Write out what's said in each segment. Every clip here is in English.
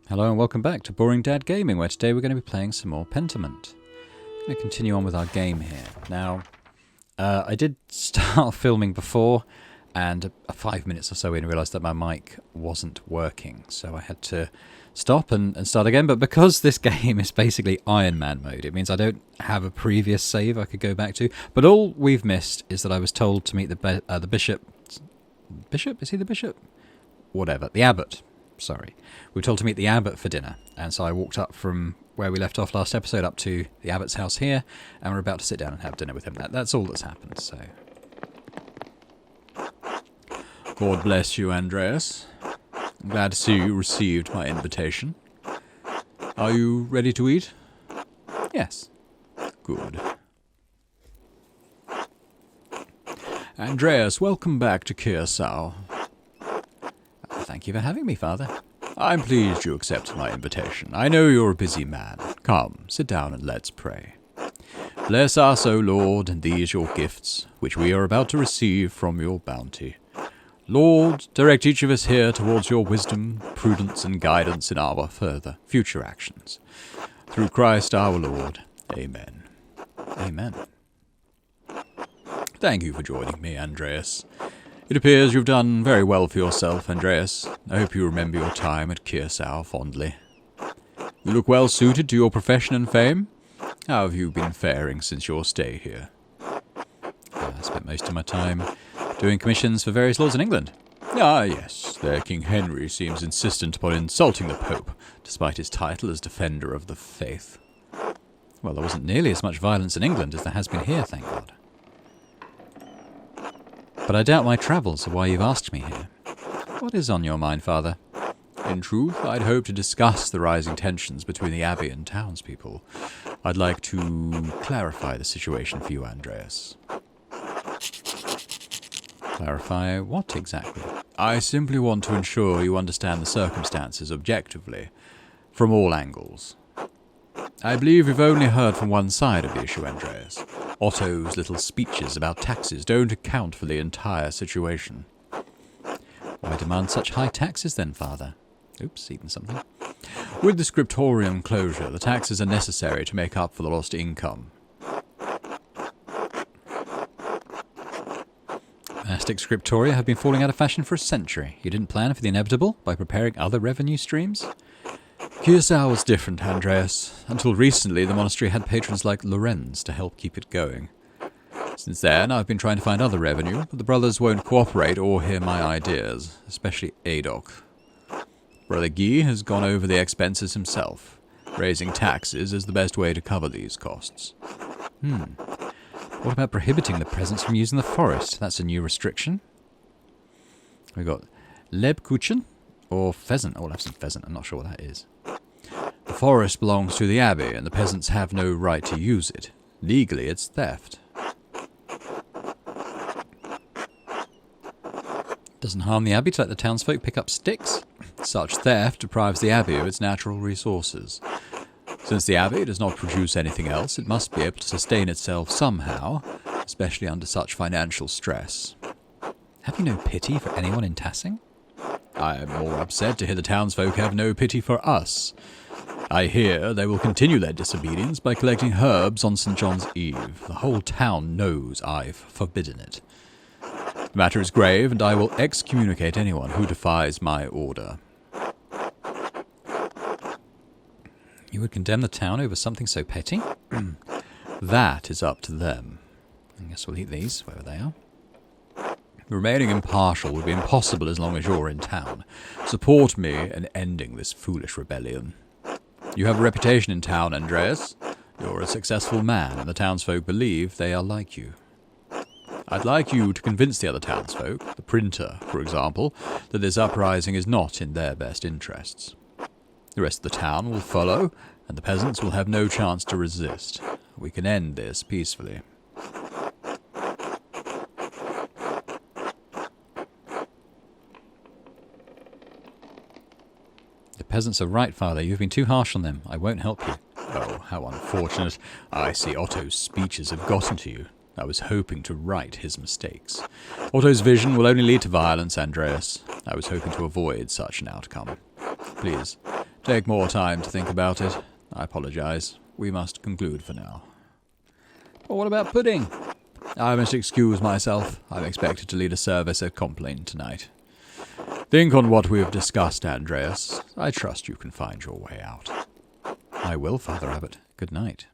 Hello and welcome back to Boring Dad Gaming, where today we're going to be playing some more Pentiment. I'm going to continue on with our game here. Now, I did start filming before, and 5 minutes or so in, realised that my mic wasn't working, so I had to stop and start again. But because this game is basically Iron Man mode, it means I don't have a previous save I could go back to. But all we've missed is that I was told to meet the bishop. Bishop? Is he the bishop? Whatever. The abbot. Sorry. We were told to meet the abbot for dinner, and so I walked up from where we left off last episode up to the abbot's house here, and we're about to sit down and have dinner with him. That's all that's happened, so... God bless you, Andreas. I'm glad to see you received my invitation. Are you ready to eat? Yes. Good. Andreas, welcome back to Curacao. Thank you for having me, Father. I'm pleased you accepted my invitation. I know you're a busy man. Come, sit down and let's pray. Bless us, O Lord, and these your gifts, which we are about to receive from your bounty. Lord, direct each of us here towards your wisdom, prudence, and guidance in our future actions. Through Christ our Lord. Amen. Amen. Thank you for joining me, Andreas. It appears you've done very well for yourself, Andreas. I hope you remember your time at Curacao fondly. You look well suited to your profession and fame. How have you been faring since your stay here? I spent most of my time doing commissions for various lords in England. Ah, yes, their King Henry seems insistent upon insulting the Pope, despite his title as Defender of the Faith. Well, there wasn't nearly as much violence in England as there has been here, thank God. But I doubt my travels are why you've asked me here. What is on your mind, Father? In truth, I'd hoped to discuss the rising tensions between the Abbey and townspeople. I'd like to clarify the situation for you, Andreas. Clarify what exactly? I simply want to ensure you understand the circumstances objectively, from all angles. I believe we've only heard from one side of the issue, Andreas. Otto's little speeches about taxes don't account for the entire situation. Why demand such high taxes then, Father? Oops, eaten something. With the scriptorium closure, the taxes are necessary to make up for the lost income. Monastic scriptoria have been falling out of fashion for a century. You didn't plan for the inevitable by preparing other revenue streams? Curacao was different, Andreas. Until recently, the monastery had patrons like Lorenz to help keep it going. Since then, I've been trying to find other revenue, but the brothers won't cooperate or hear my ideas, especially Adok. Brother Guy has gone over the expenses himself. Raising taxes is the best way to cover these costs. What about prohibiting the peasants from using the forest? That's a new restriction. We've got Lebkuchen, or pheasant. Oh, we'll have some pheasant. I'm not sure what that is. The forest belongs to the Abbey, and the peasants have no right to use it. Legally, it's theft. Doesn't harm the Abbey to let the townsfolk pick up sticks. Such theft deprives the Abbey of its natural resources. Since the Abbey does not produce anything else, it must be able to sustain itself somehow, especially under such financial stress. Have you no pity for anyone in Tassing? I am more upset to hear the townsfolk have no pity for us. I hear they will continue their disobedience by collecting herbs on St. John's Eve. The whole town knows I've forbidden it. The matter is grave, and I will excommunicate anyone who defies my order. You would condemn the town over something so petty? That is up to them. I guess we'll eat these, wherever they are. Remaining impartial would be impossible as long as you're in town. Support me in ending this foolish rebellion. You have a reputation in town, Andreas. You're a successful man, and the townsfolk believe they are like you. I'd like you to convince the other townsfolk, the printer, for example, that this uprising is not in their best interests. The rest of the town will follow, and the peasants will have no chance to resist. We can end this peacefully. The peasants are right, Father. You've been too harsh on them. I won't help you. Oh, how unfortunate. I see Otto's speeches have gotten to you. I was hoping to right his mistakes. Otto's vision will only lead to violence, Andreas. I was hoping to avoid such an outcome. Please, take more time to think about it. I apologise. We must conclude for now. But what about pudding? I must excuse myself. I'm expected to lead a service at Compline tonight. Think on what we have discussed, Andreas. I trust you can find your way out. I will, Father Abbot. Good night.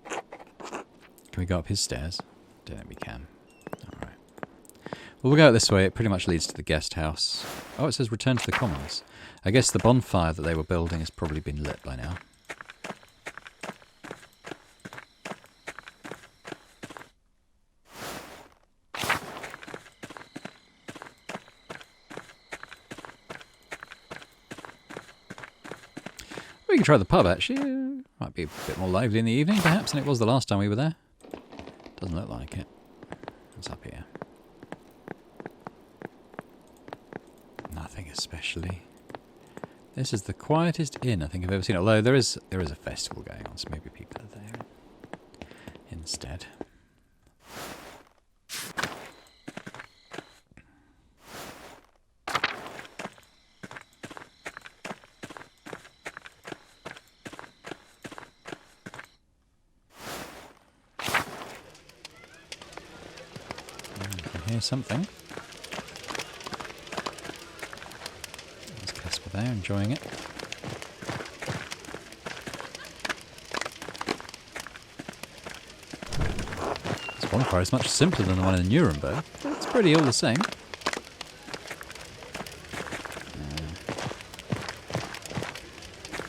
Can we go up his stairs? Don't think we can. Alright. Well, we'll go out this way. It pretty much leads to the guest house. Oh, it says return to the commons. I guess the bonfire that they were building has probably been lit by now. We can try the pub, actually. Might be a bit more lively in the evening, perhaps, than it was the last time we were there. Doesn't look like it. What's up here? Nothing especially. This is the quietest inn I think I've ever seen. Although there is a festival going on, so maybe people are there instead. Hear something. There's Casper there, enjoying it. This bonfire is much simpler than the one in Nuremberg, but it's pretty all the same.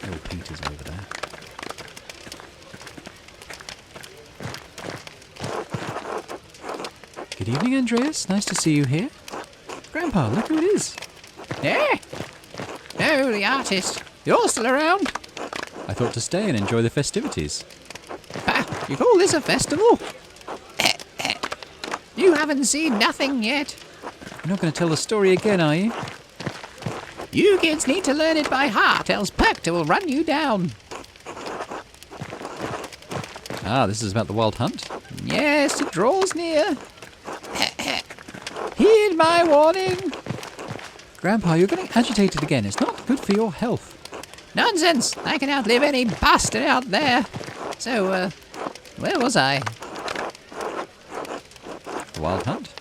Little Peter's over there. Good evening, Andreas. Nice to see you here. Grandpa, look who it is. Eh? No, the artist. You're still around? I thought to stay and enjoy the festivities. Ha! You call this a festival? You haven't seen nothing yet. You're not going to tell the story again, are you? You kids need to learn it by heart, else Perkta will run you down. Ah, this is about the wild hunt? Yes, it draws near. Heed my warning. Grandpa, you're getting agitated again. It's not good for your health. Nonsense. I can outlive any bastard out there. So, where was I? The wild hunt?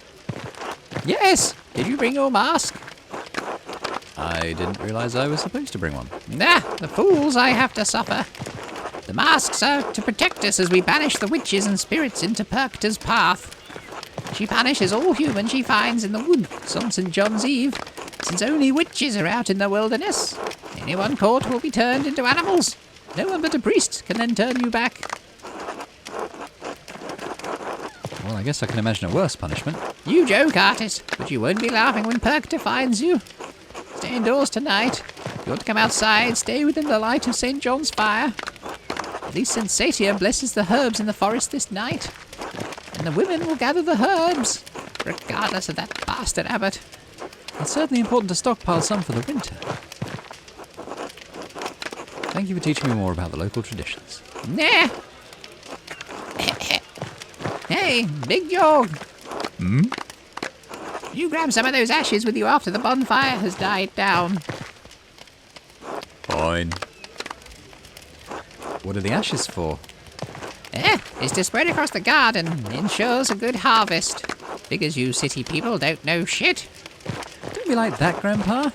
Yes. Did you bring your mask? I didn't realise I was supposed to bring one. Nah, the fools I have to suffer. The masks are to protect us as we banish the witches and spirits into Perkta's path. She punishes all humans she finds in the woods on St. John's Eve, since only witches are out in the wilderness. Anyone caught will be turned into animals. No one but a priest can then turn you back. Well, I guess I can imagine a worse punishment. You joke, artist, but you won't be laughing when Perkta finds you. Stay indoors tonight. If you want to come outside, stay within the light of St. John's fire. At least St. Satia blesses the herbs in the forest this night. And the women will gather the herbs, regardless of that bastard abbot. It's certainly important to stockpile some for the winter. Thank you for teaching me more about the local traditions. Nah. Hey, Big Jog. Hmm? You grab some of those ashes with you after the bonfire has died down. Fine. What are the ashes for? It's to spread across the garden. Ensures a good harvest. Figures you city people don't know shit. Don't be like that, Grandpa.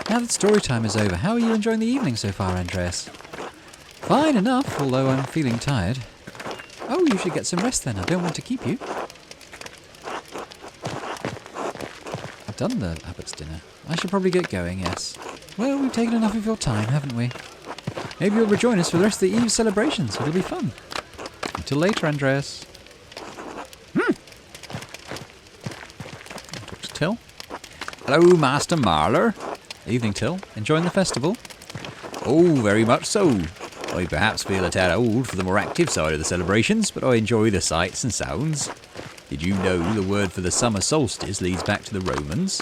Now that story time is over, how are you enjoying the evening so far, Andreas? Fine enough, although I'm feeling tired. Oh, you should get some rest then. I don't want to keep you. I've done the abbot's dinner. I should probably get going, yes. Well, we've taken enough of your time, haven't we? Maybe you'll rejoin us for the rest of the Eve celebrations. It'll be fun. Until later, Andreas. Talk to Till. Hello, Master Maler. Evening, Till. Enjoying the festival? Oh, very much so. I perhaps feel a tad old for the more active side of the celebrations, but I enjoy the sights and sounds. Did you know the word for the summer solstice leads back to the Romans?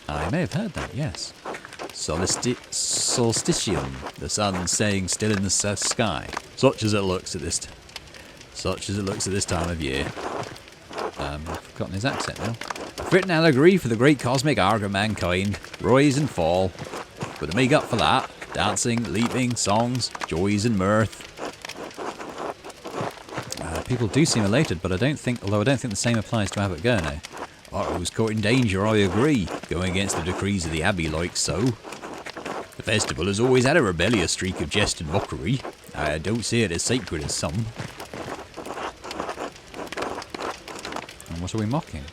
I may have heard that, yes. Solstitium, the sun staying still in the sky, such as it looks at this time of year. I've forgotten his accent now. fitting allegory for the great cosmic arc of mankind, rise and fall. But to make up for that, dancing, leaping, songs, joys and mirth. People do seem elated, but although I don't think the same applies to Abbot Gurney. Otto's caught in danger, I agree, going against the decrees of the Abbey like so. The festival has always had a rebellious streak of jest and mockery. I don't see it as sacred as some. And what are we mocking?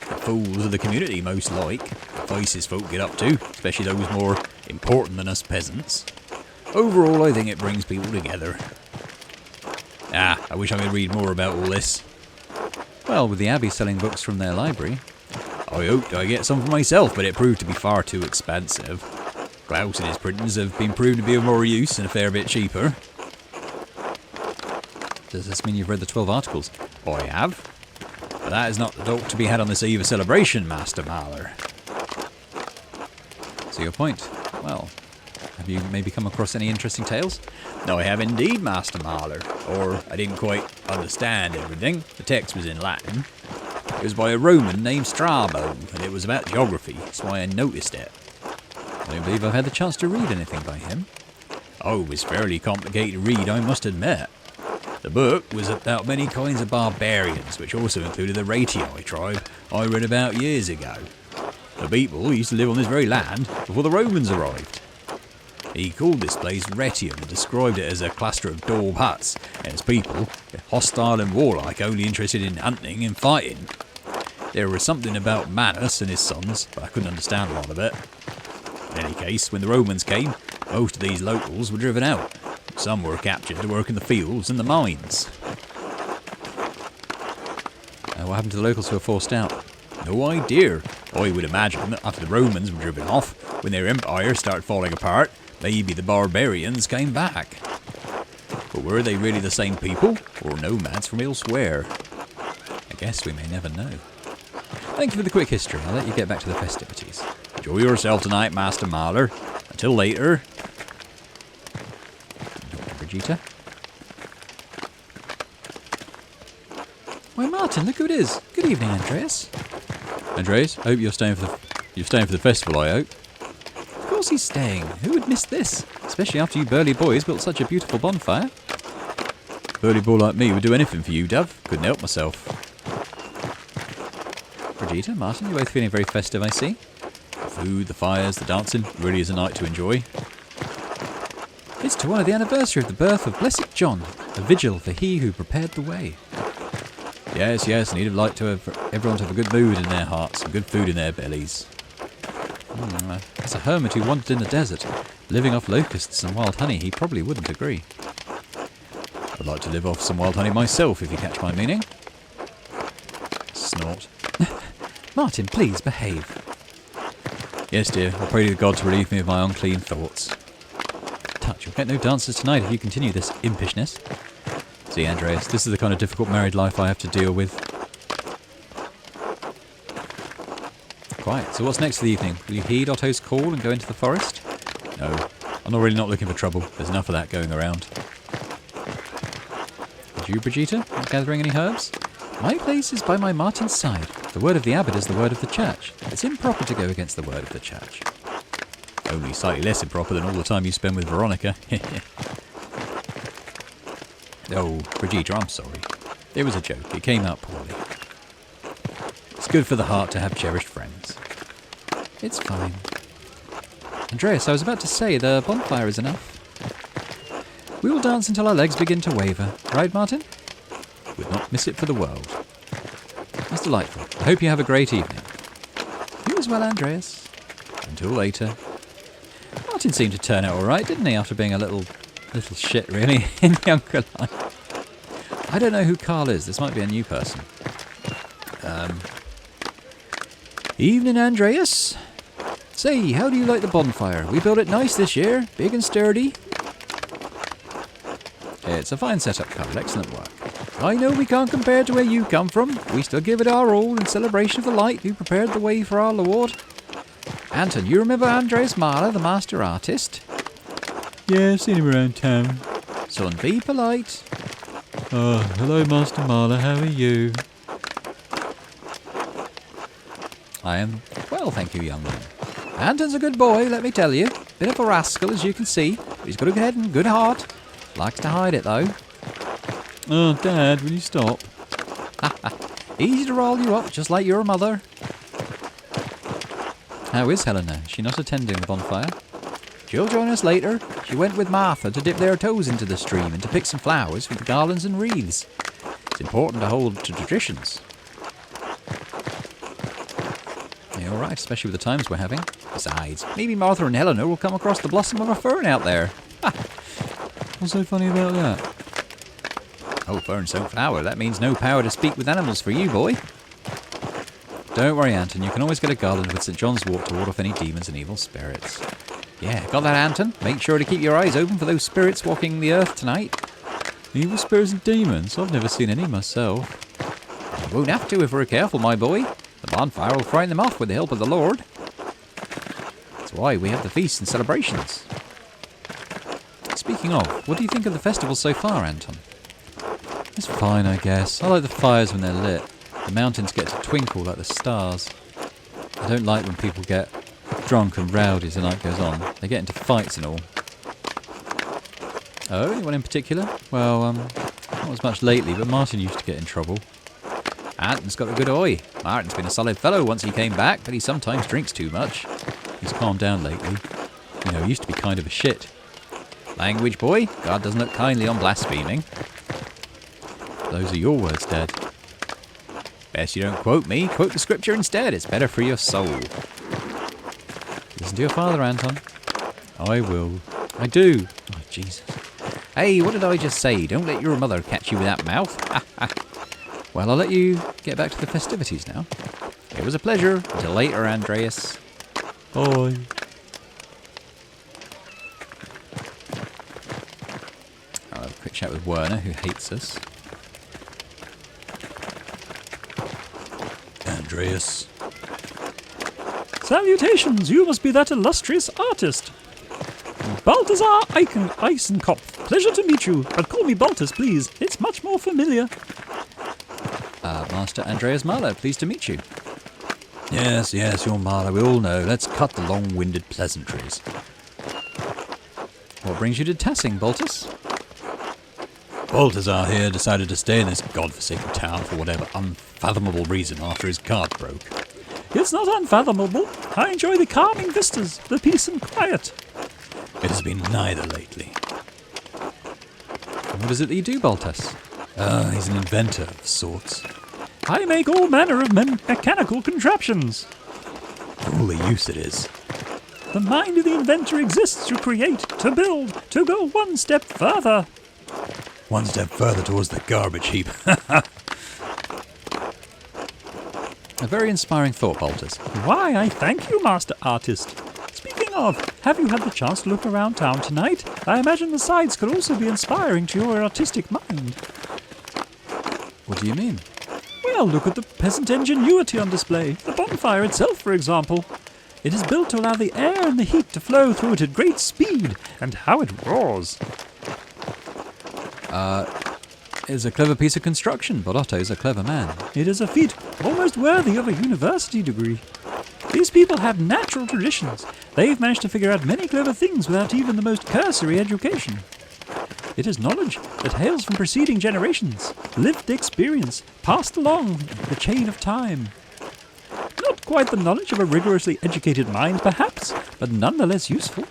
The fools of the community, most like. The vices folk get up to, especially those more important than us peasants. Overall, I think it brings people together. I wish I could read more about all this. Well, with the Abbey selling books from their library. I hoped I'd get some for myself, but it proved to be far too expensive. Klaus and his printings have been proven to be of more use and a fair bit cheaper. Does this mean you've read the 12 articles? I have. But that is not the talk to be had on this eve of celebration, Master Maler. So your point. Well, have you maybe come across any interesting tales? No, I have indeed, Master Maler. Or, I didn't quite understand everything. The text was in Latin. It was by a Roman named Strabo, and it was about geography, that's why I noticed it. I don't believe I've had the chance to read anything by him. Oh, it was fairly complicated to read, I must admit. The book was about many kinds of barbarians, which also included the Ratii tribe I read about years ago. The people used to live on this very land before the Romans arrived. He called this place Retium and described it as a cluster of daub huts, and its people, hostile and warlike, only interested in hunting and fighting. There was something about Manus and his sons, but I couldn't understand a lot of it. In any case, when the Romans came, most of these locals were driven out. Some were captured to work in the fields and the mines. What happened to the locals who were forced out? No idea. I would imagine that after the Romans were driven off, when their empire started falling apart, maybe the barbarians came back. But were they really the same people, or nomads from elsewhere? I guess we may never know. Thank you for the quick history. I'll let you get back to the festivities. Enjoy yourself tonight, Master Maler. Until later. Dr. Brigitte? Why, Martin, look who it is. Good evening, Andreas. Andreas, I hope you're staying for the festival, I hope. Of course he's staying. Who would miss this? Especially after you burly boys built such a beautiful bonfire. Burly boy like me would do anything for you, Dove. Couldn't help myself. Brigitte, Martin, you're both feeling very festive, I see. The food, the fires, the dancing, really is a night to enjoy. It's to honour the anniversary of the birth of Blessed John, a vigil for he who prepared the way. Yes, and he'd have liked to have everyone to have a good mood in their hearts and good food in their bellies. As a hermit who wandered in the desert, living off locusts and wild honey, he probably wouldn't agree. I'd like to live off some wild honey myself, if you catch my meaning. Snort. Martin, please behave. Yes, dear, I pray to God to relieve me of my unclean thoughts. Tut, you'll get no dances tonight if you continue this impishness. See, Andreas, this is the kind of difficult married life I have to deal with. Quite. So what's next for the evening? Will you heed Otto's call and go into the forest? No, I'm not looking for trouble. There's enough of that going around. And you, Brigitte, not gathering any herbs? My place is by my Martin's side. The word of the abbot is the word of the church. It's improper to go against the word of the church. Only slightly less improper than all the time you spend with Veronica. Oh, Brigitte, I'm sorry. It was a joke. It came out poorly. It's good for the heart to have cherished friends. It's fine. Andreas, I was about to say, the bonfire is enough. We will dance until our legs begin to waver. Right, Martin? Would not miss it for the world. That's delightful. I hope you have a great evening. You as well, Andreas. Until later. Martin seemed to turn out all right, didn't he, after being a little shit, really, in younger life. I don't know who Carl is. This might be a new person. Evening, Andreas. Say, how do you like the bonfire? We built it nice this year, big and sturdy. It's a fine setup, Carl. Excellent work. I know we can't compare to where you come from. We still give it our all in celebration of the light who prepared the way for our Lord. Anton, you remember Andreas Maler, the master artist? Yeah, I've seen him around town. Son, be polite. Oh, hello, Master Maler. How are you? I am well, thank you, young man. Anton's a good boy, let me tell you. Bit of a rascal, as you can see. But he's got a good head and good heart. Likes to hide it, though. Oh, Dad, will you stop? Easy to roll you up, just like your mother. How is Helena? Is she not attending the bonfire? She'll join us later. She went with Martha to dip their toes into the stream and to pick some flowers for the garlands and wreaths. It's important to hold to traditions. Yeah, all right, especially with the times we're having. Besides, maybe Martha and Helena will come across the blossom of a fern out there. What's so funny about that? Oh, ferns don't flower. That means no power to speak with animals for you, boy. Don't worry, Anton. You can always get a garland with St. John's wort to ward off any demons and evil spirits. Yeah, got that, Anton? Make sure to keep your eyes open for those spirits walking the earth tonight. Evil spirits and demons? I've never seen any myself. You won't have to if we're careful, my boy. The bonfire will frighten them off with the help of the Lord. That's why we have the feasts and celebrations. Speaking of, what do you think of the festival so far, Anton? It's fine, I guess. I like the fires when they're lit. The mountains get to twinkle like the stars. I don't like when people get drunk and rowdy as the night goes on. They get into fights and all. Oh, anyone in particular? Well, not as much lately, but Martin used to get in trouble. Anton's got a good eye. Martin's been a solid fellow once he came back, but he sometimes drinks too much. He's calmed down lately. You know, he used to be kind of a shit. Language, boy. God doesn't look kindly on blaspheming. Those are your words, Dad. Best you don't quote me. Quote the scripture instead. It's better for your soul. Listen to your father, Anton. I will. I do. Oh, Jesus. Hey, what did I just say? Don't let your mother catch you with that mouth. Well, I'll let you get back to the festivities now. It was a pleasure. Until later, Andreas. Bye. I'll have a quick chat with Werner, who hates us. Andreas. Salutations, you must be that illustrious artist. Balthazar Eisenkopf. Pleasure to meet you, but call me Baltus, please. It's much more familiar. Master Andreas Maler, pleased to meet you. Yes, you're Maler, we all know. Let's cut the long-winded pleasantries. What brings you to Tassing, Baltus? Balthazar here decided to stay in this godforsaken town for whatever unfathomable reason after his cart broke. It's not unfathomable. I enjoy the calming vistas, the peace and quiet. It has been neither lately. What is it that you do, Baltus? He's an inventor of sorts. I make all manner of mechanical contraptions. For all the use it is. The mind of the inventor exists to create, to build, to go one step further. One step further towards the garbage heap. A very inspiring thought, Baltus. Why, I thank you, Master Artist. Speaking of, have you had the chance to look around town tonight? I imagine the sights could also be inspiring to your artistic mind. What do you mean? Well, look at the peasant ingenuity on display. The bonfire itself, for example. It is built to allow the air and the heat to flow through it at great speed, and how it roars. It's a clever piece of construction, but Otto's a clever man. It is a feat almost worthy of a university degree. These people have natural traditions. They've managed to figure out many clever things without even the most cursory education. It is knowledge that hails from preceding generations, lived experience, passed along the chain of time. Not quite the knowledge of a rigorously educated mind, perhaps, but nonetheless useful.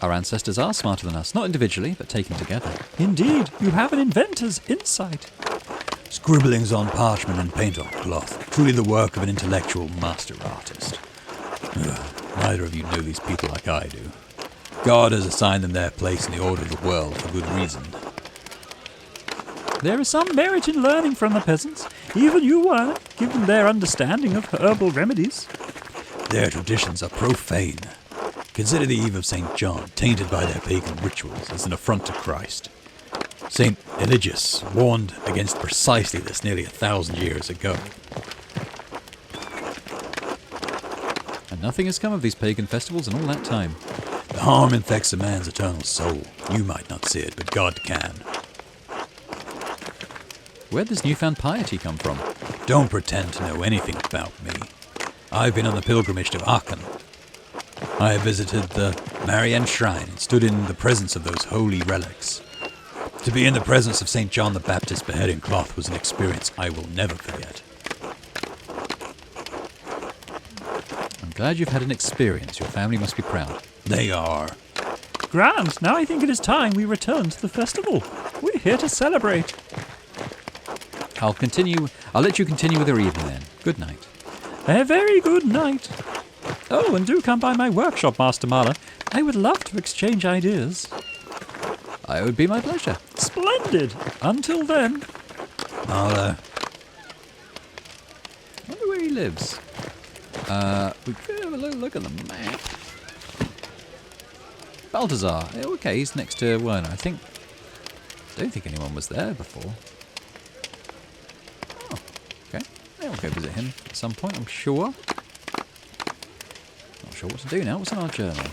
Our ancestors are smarter than us, not individually, but taken together. Indeed, you have an inventor's insight. Scribblings on parchment and paint on cloth. Truly the work of an intellectual master artist. Neither of you know these people like I do. God has assigned them their place in the order of the world for good reason. There is some merit in learning from the peasants. Even you were, given their understanding of herbal remedies. Their traditions are profane. Consider the Eve of St. John, tainted by their pagan rituals, as an affront to Christ. St. Eligius warned against precisely this nearly 1,000 years ago. And nothing has come of these pagan festivals in all that time. The harm infects a man's eternal soul. You might not see it, but God can. Where'd this newfound piety come from? Don't pretend to know anything about me. I've been on the pilgrimage to Aachen. I have visited the Marianne Shrine and stood in the presence of those holy relics. To be in the presence of St. John the Baptist's beheading cloth was an experience I will never forget. I'm glad you've had an experience. Your family must be proud. They are. Grand, now I think it is time we return to the festival. We're here to celebrate. I'll let you continue with your evening then. Good night. A very good night. Oh, and do come by my workshop, Master Maler. I would love to exchange ideas. It would be my pleasure. Splendid. Until then. Maler. I wonder where he lives. We could have a look at the map. Balthazar. Okay, he's next to Werner. I don't think anyone was there before. Oh, okay. I'll go visit him at some point, I'm sure. Not sure what to do now. What's in our journal?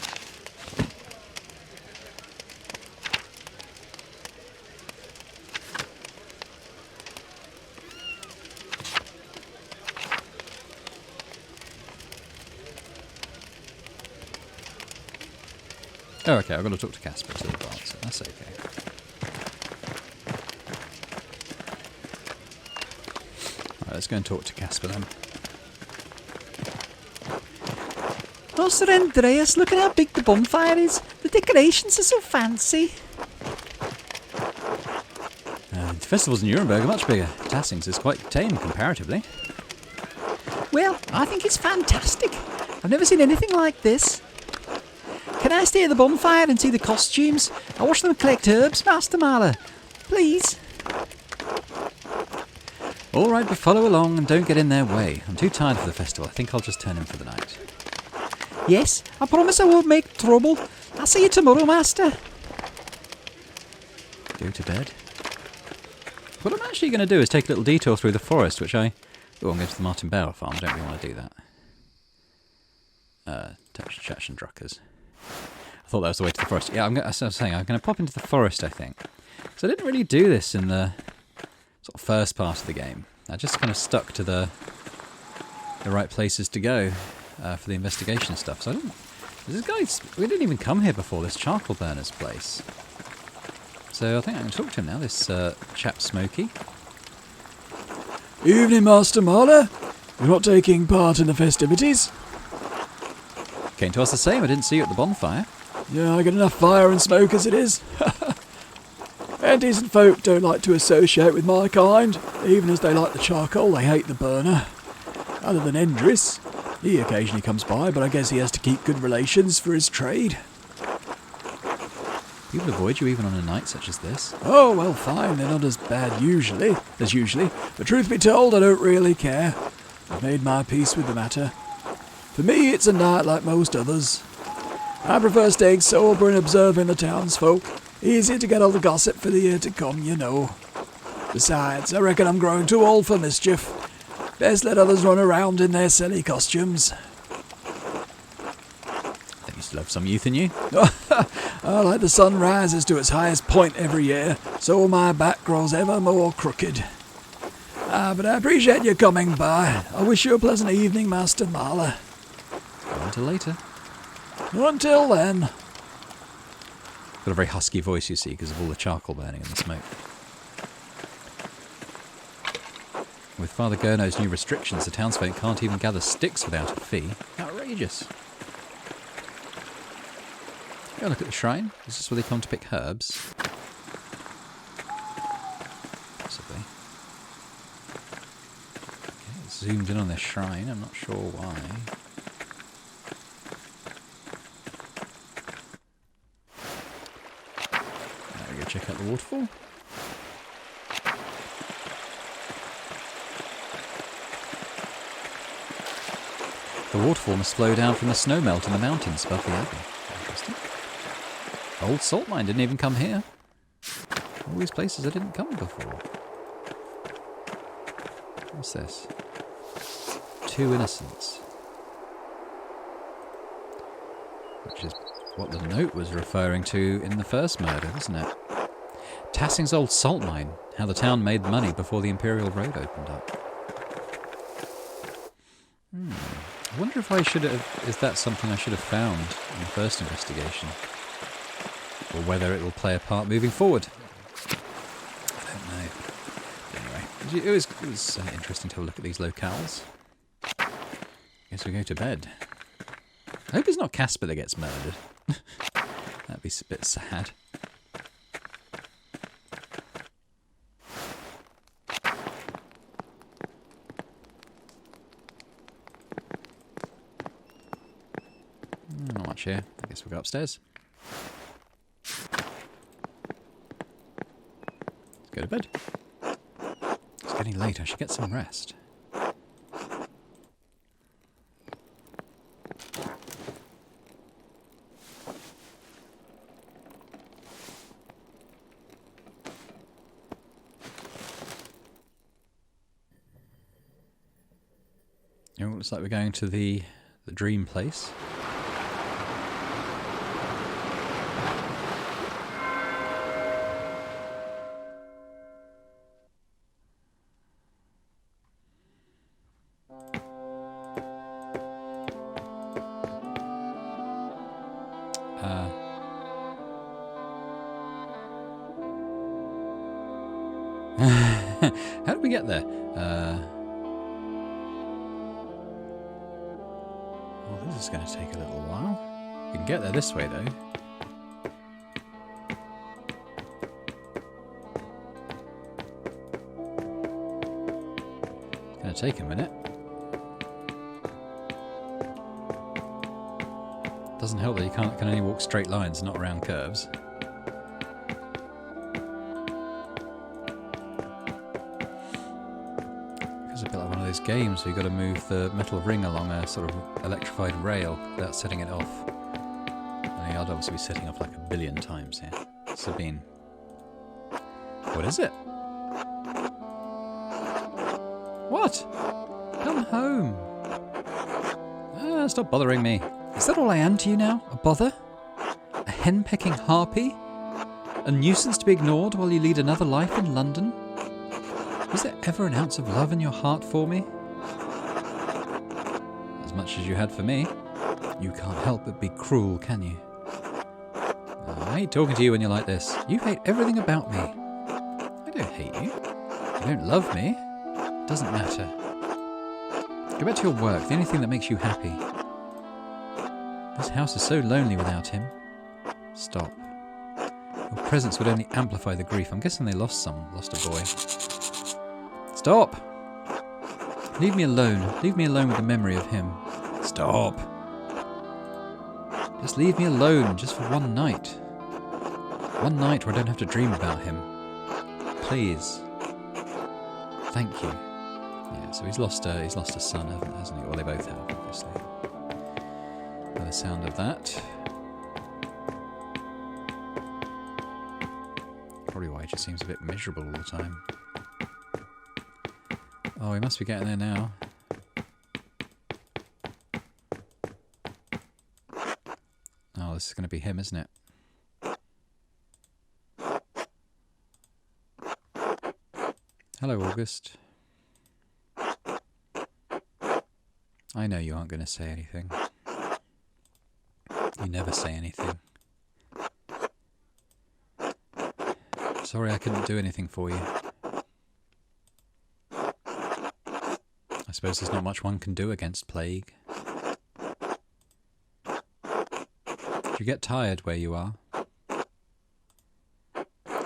Oh, okay, I've got to talk to Casper to advance it. That's okay. Alright, let's go and talk to Casper then. Oh, Sir Andreas, look at how big the bonfire is. The decorations are so fancy. The festivals in Nuremberg are much bigger. Tassing's is quite tame comparatively. Well, I think it's fantastic. I've never seen anything like this. Can I stay at the bonfire and see the costumes? I watch them collect herbs, Master Maler. Please. All right, but follow along and don't get in their way. I'm too tired for the festival. I think I'll just turn in for the night. Yes, I promise I won't make trouble. I'll see you tomorrow, Master. Go to bed. What I'm actually going to do is take a little detour through the forest, which I'm going to the Martin Bauer farm. I don't really want to do that. Touch and Druckers. I thought that was the way to the forest. Yeah, as I was saying, I'm going to pop into the forest, I think. Because I didn't really do this in the sort of first part of the game. I just kind of stuck to the right places to go for the investigation stuff. So we didn't even come here before, this charcoal burner's place. So I think I can talk to him now, this chap Smokey. Evening, Master Maler. You're not taking part in the festivities? Came to us the same, I didn't see you at the bonfire. Yeah, I get enough fire and smoke as it is. And decent folk don't like to associate with my kind. Even as they like the charcoal, they hate the burner. Other than Andreas. He occasionally comes by, but I guess he has to keep good relations for his trade. People avoid you even on a night such as this. Oh, well, fine. They're not as bad as usually. But truth be told, I don't really care. I've made my peace with the matter. For me, it's a night like most others. I prefer staying sober and observing the townsfolk. Easier to get all the gossip for the year to come, you know. Besides, I reckon I'm growing too old for mischief. Best let others run around in their silly costumes. Think you still have some youth in you? Like the sun rises to its highest point every year, so my back grows ever more crooked. But I appreciate you coming by. I wish you a pleasant evening, Master Maler. Until later. Until then. Got a very husky voice, you see, because of all the charcoal burning and the smoke. With Father Gurno's new restrictions, the townsfolk can't even gather sticks without a fee. Outrageous. Go look at the shrine. Is this where they come to pick herbs? Possibly. Okay, it's zoomed in on their shrine. I'm not sure why. Now we go check out the waterfall. The waterfall must flow down from the snow melt in the mountains above the abbey. Interesting. Old salt mine didn't even come here. All these places I didn't come before. What's this? 2 innocents. Which is what the note was referring to in the first murder, wasn't it? Tassing's old salt mine. How the town made money before the Imperial Road opened up. I wonder if I should have... Is that something I should have found in the first investigation? Or whether it will play a part moving forward. I don't know. Anyway, it was interesting to have a look at these locales. Guess we go to bed. I hope it's not Casper that gets murdered. That'd be a bit sad. Not much here. I guess we'll go upstairs. Let's go to bed. It's getting late. I should get some rest. It looks like we're going to the dream place. How did we get there? Well, this is going to take a little while. We can get there this way, though. It's going to take a minute. Doesn't help that you can only walk straight lines, not around curves. It's a bit like one of those games where you've got to move the metal ring along a sort of electrified rail without setting it off. I'd obviously be setting off like a billion times here. Sabine. What is it? What? Come home. Stop bothering me. Is that all I am to you now? A bother? A hen-pecking harpy? A nuisance to be ignored while you lead another life in London? Was there ever an ounce of love in your heart for me? As much as you had for me. You can't help but be cruel, can you? I hate talking to you when you're like this. You hate everything about me. I don't hate you. You don't love me. It doesn't matter. Go back to your work, the only thing that makes you happy. This house is so lonely without him. Stop. Your presence would only amplify the grief. I'm guessing they lost a boy. Stop! Leave me alone. Leave me alone with the memory of him. Stop! Just leave me alone, just for one night. One night where I don't have to dream about him. Please. Thank you. Yeah, so he's lost a son, hasn't he? Well, they both have, obviously. By the sound of that. Probably why he just seems a bit miserable all the time. Oh, he must be getting there now. Oh, this is going to be him, isn't it? Hello, August. I know you aren't going to say anything. You never say anything. Sorry I couldn't do anything for you. I suppose there's not much one can do against plague. Do you get tired where you are? The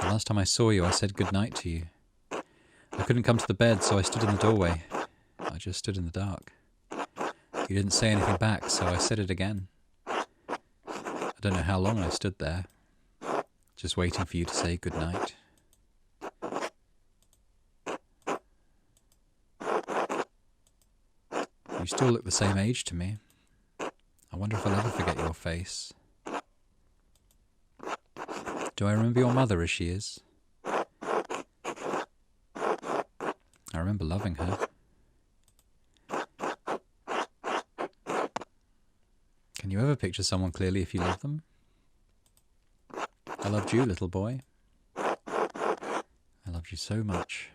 last time I saw you, I said goodnight to you. I couldn't come to the bed, so I stood in the doorway. I just stood in the dark. You didn't say anything back, so I said it again. I don't know how long I stood there, just waiting for you to say goodnight. You still look the same age to me. I wonder if I'll ever forget your face. Do I remember your mother as she is? I remember loving her. Can you ever picture someone clearly if you love them? I loved you, little boy. I loved you so much.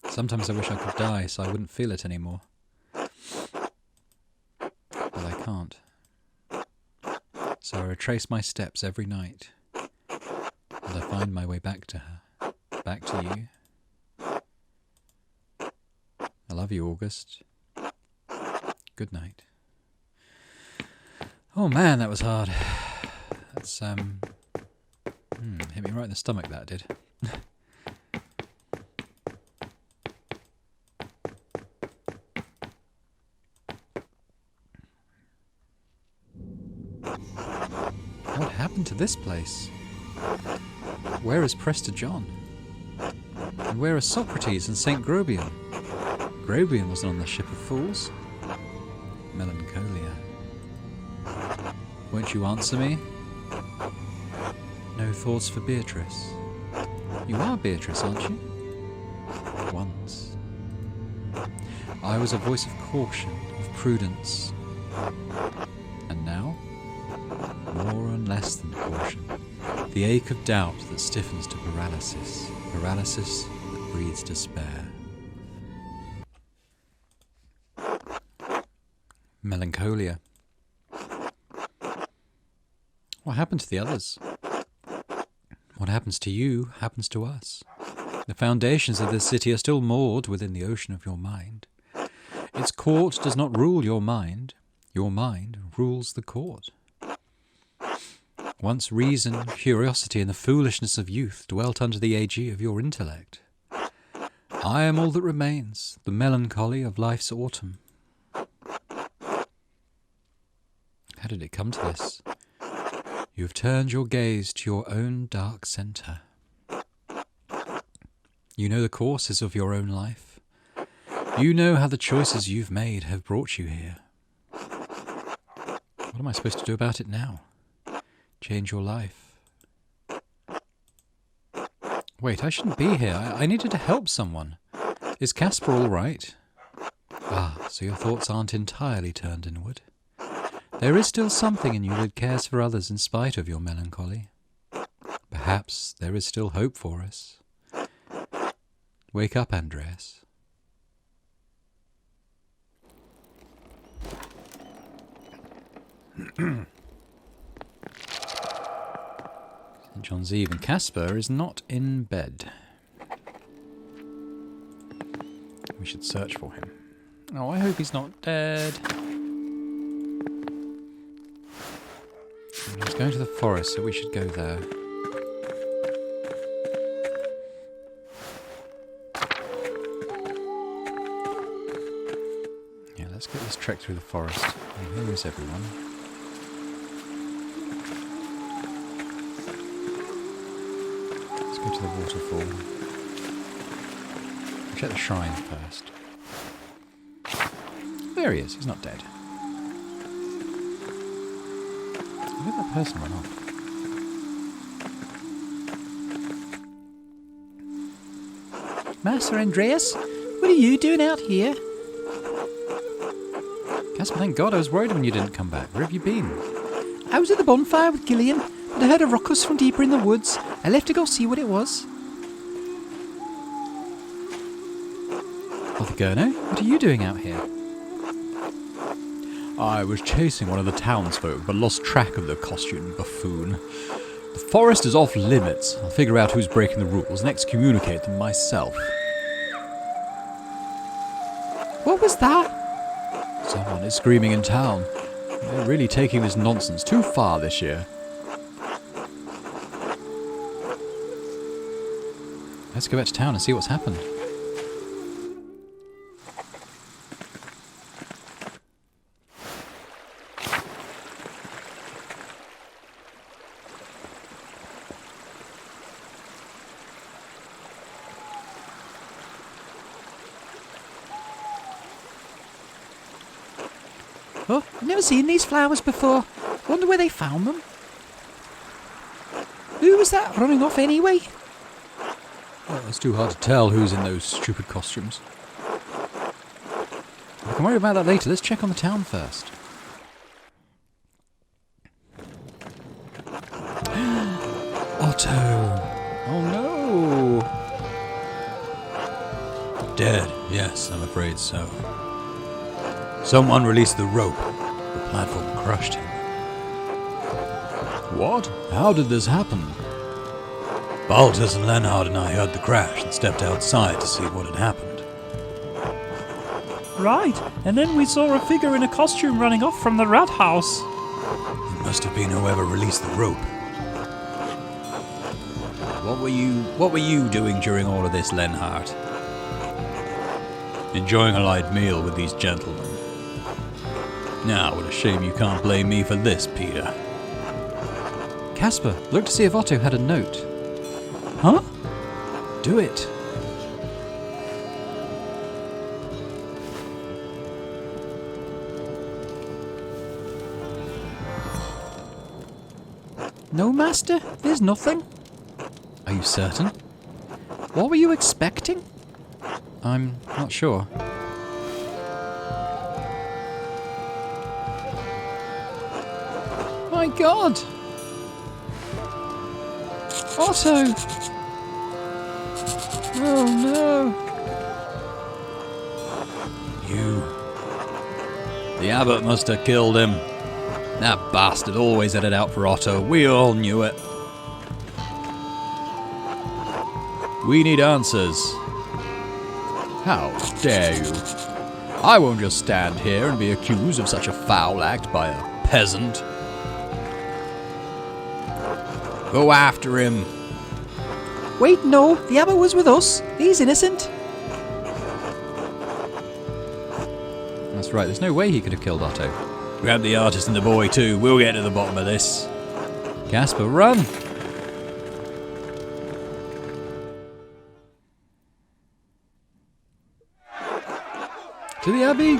Sometimes I wish I could die so I wouldn't feel it anymore. But I can't. So I retrace my steps every night. And I find my way back to her. Back to you. I love you, August. Good night. Oh man, that was hard. That's, hit me right in the stomach, that did. What happened to this place? Where is Prester John? And where are Socrates and St. Grobian? Grobian wasn't on the ship of fools. Melancholia. Won't you answer me? No thoughts for Beatrice. You are Beatrice, aren't you? Once. I was a voice of caution, of prudence. And now? More and less than caution. The ache of doubt that stiffens to paralysis. Paralysis that breeds despair. Melancholia. What happened to the others? What happens to you happens to us. The foundations of this city are still moored within the ocean of your mind. Its court does not rule your mind. Your mind rules the court. Once reason, curiosity, and the foolishness of youth dwelt under the aegis of your intellect. I am all that remains, the melancholy of life's autumn. How did it come to this? You have turned your gaze to your own dark centre. You know the courses of your own life. You know how the choices you've made have brought you here. What am I supposed to do about it now? Change your life? Wait, I shouldn't be here. I needed to help someone. Is Casper all right? Ah, so your thoughts aren't entirely turned inward. There is still something in you that cares for others in spite of your melancholy. Perhaps there is still hope for us. Wake up, Andreas. St. John's Eve, and Casper is not in bed. We should search for him. Oh, I hope he's not dead. He's going to the forest, so we should go there. Yeah, let's get this trek through the forest. And here is everyone. Let's go to the waterfall. Check the shrine first. There he is, he's not dead. Where did that person run off? Master Andreas, what are you doing out here? Casper, thank God, I was worried when you didn't come back. Where have you been? I was at the bonfire with Gillian, but I heard a ruckus from deeper in the woods. I left to go see what it was. Father Gurno, what are you doing out here? I was chasing one of the townsfolk, but lost track of the costume buffoon. The forest is off limits. I'll figure out who's breaking the rules and excommunicate them myself. What was that? Someone is screaming in town. They're really taking this nonsense too far this year. Let's go back to town and see what's happened. Oh, I've never seen these flowers before. Wonder where they found them. Who was that running off anyway? Oh, it's too hard to tell who's in those stupid costumes. We can worry about that later. Let's check on the town first. Otto! Oh no! dead. Yes, I'm afraid so. Someone released the rope. The platform crushed him. What? How did this happen? Baltus and Leonhard and I heard the crash and stepped outside to see what had happened. Right, and then we saw a figure in a costume running off from the rat house. It must have been whoever released the rope. What were you doing during all of this, Leonhard? Enjoying a light meal with these gentlemen. Now, what a shame you can't blame me for this, Peter. Casper, look to see if Otto had a note. Huh? Do it. No, Master, there's nothing. Are you certain? What were you expecting? I'm not sure. My God! Otto! Oh no! The abbot must have killed him. That bastard always had it out for Otto. We all knew it. We need answers. How dare you? I won't just stand here and be accused of such a foul act by a peasant. Go after him. Wait, no, the abbot was with us. He's innocent. That's right, there's no way he could have killed Otto. Grab the artist and the boy too. We'll get to the bottom of this. Casper, run! To the Abbey!